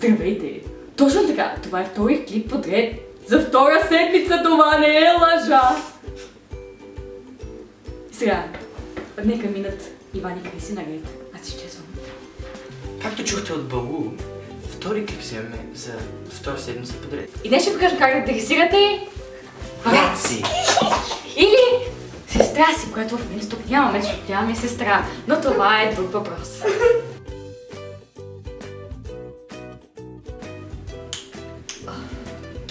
Здравейте! Точно така, това е втори клип подред. За втора седмица това не е лъжа! Сега, нека минат Иван и Криси наред. Аз изчезвам. Както чухте от Балу, втори клип вземем за втора седмица подред. И днес ще покажа как да дресирате брат си. Или сестра си, която в момента тук нямаме, защото тя ми е сестра. Но това е друг въпрос.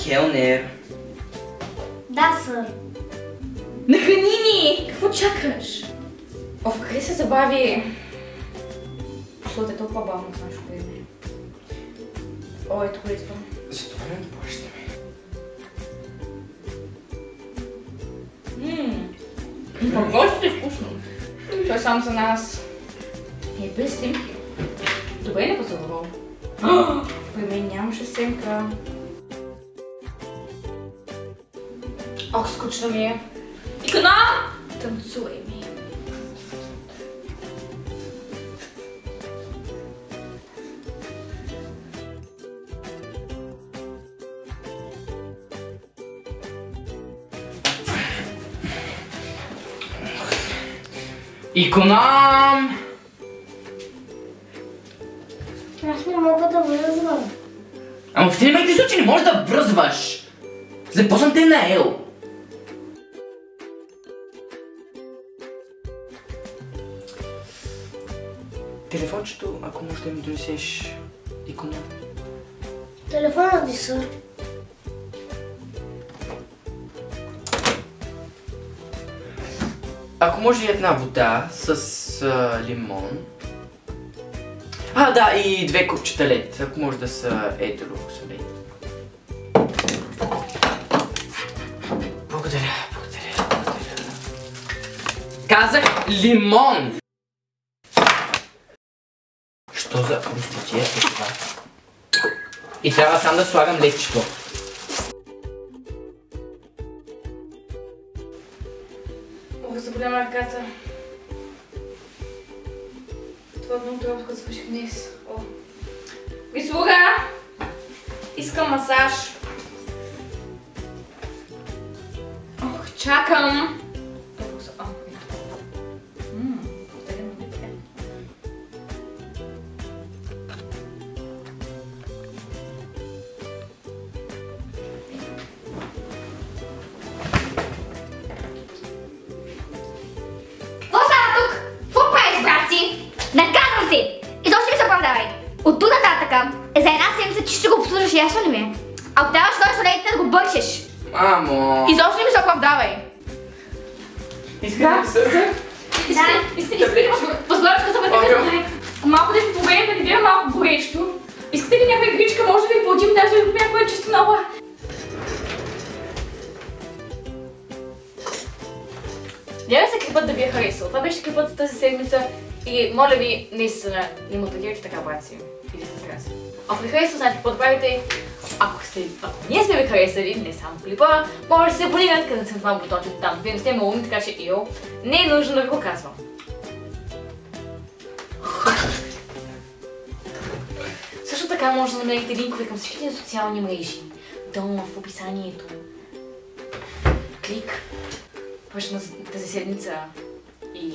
Келнер. Да, сър. Нахрани ни! Какво чакаш? Къде се забави? Защото е толкова бавно, знаеш кое е. Ето го идва. За това не плащаме. Много е вкусно. Той е сам за нас. И е без снимки. Добре не позабавал. При мен нямаше снимка. Ох, скучно ми е. Икона! Танцуй ми. Иконам! Аз не мога да връзвам. Ама в никакъв случай не можеш да връзваш! Започвам те на Ел. Телефончето, ако можеш да ми донесеш, Икона. Телефонът ви, сър. Ако може и една вода с лимон. Да, и 2 купчета лед, ако може да са едро солени. Благодаря. Казах лимон! Що за простотия е това? И трябва сам да слагам ледчето. Заболя ме ръката. Това е много трудно, като свърших днес. Прислуга! Искам масаж. Чакам! Наказвам се! Изобщо ми се оправдавай! От тук нататъка, за една седмица ти ще го обслужваш, ясно ли ми? Ако трябваш да ходиш в ледите да го бършеш. Мамо! Изобщо не ми се оправдавай! Искате ли сърце? Искате възглавачка за вътре. Малко да ви погреем, да ни бие малко горещо. Искате ли някоя игричка? Може да ви платим даже някоя чисто нова. Няма се клипът да ви е харесал. Това беше клипът за тази седмица. И моля ви, наистина, не му тагирайте така, брат си. Или сестра си. Ако ви харесва, знаете какво да правите. Ако ние сме ви харесали, не само клипа, може да се абонирате, където съм това бутончето там. Вие не сте малумни, така че не е нужно да ви го казвам. Също така може да намерите линкове към всичките социални мрежи. Долу в описанието. Клик. Почна тази седмица и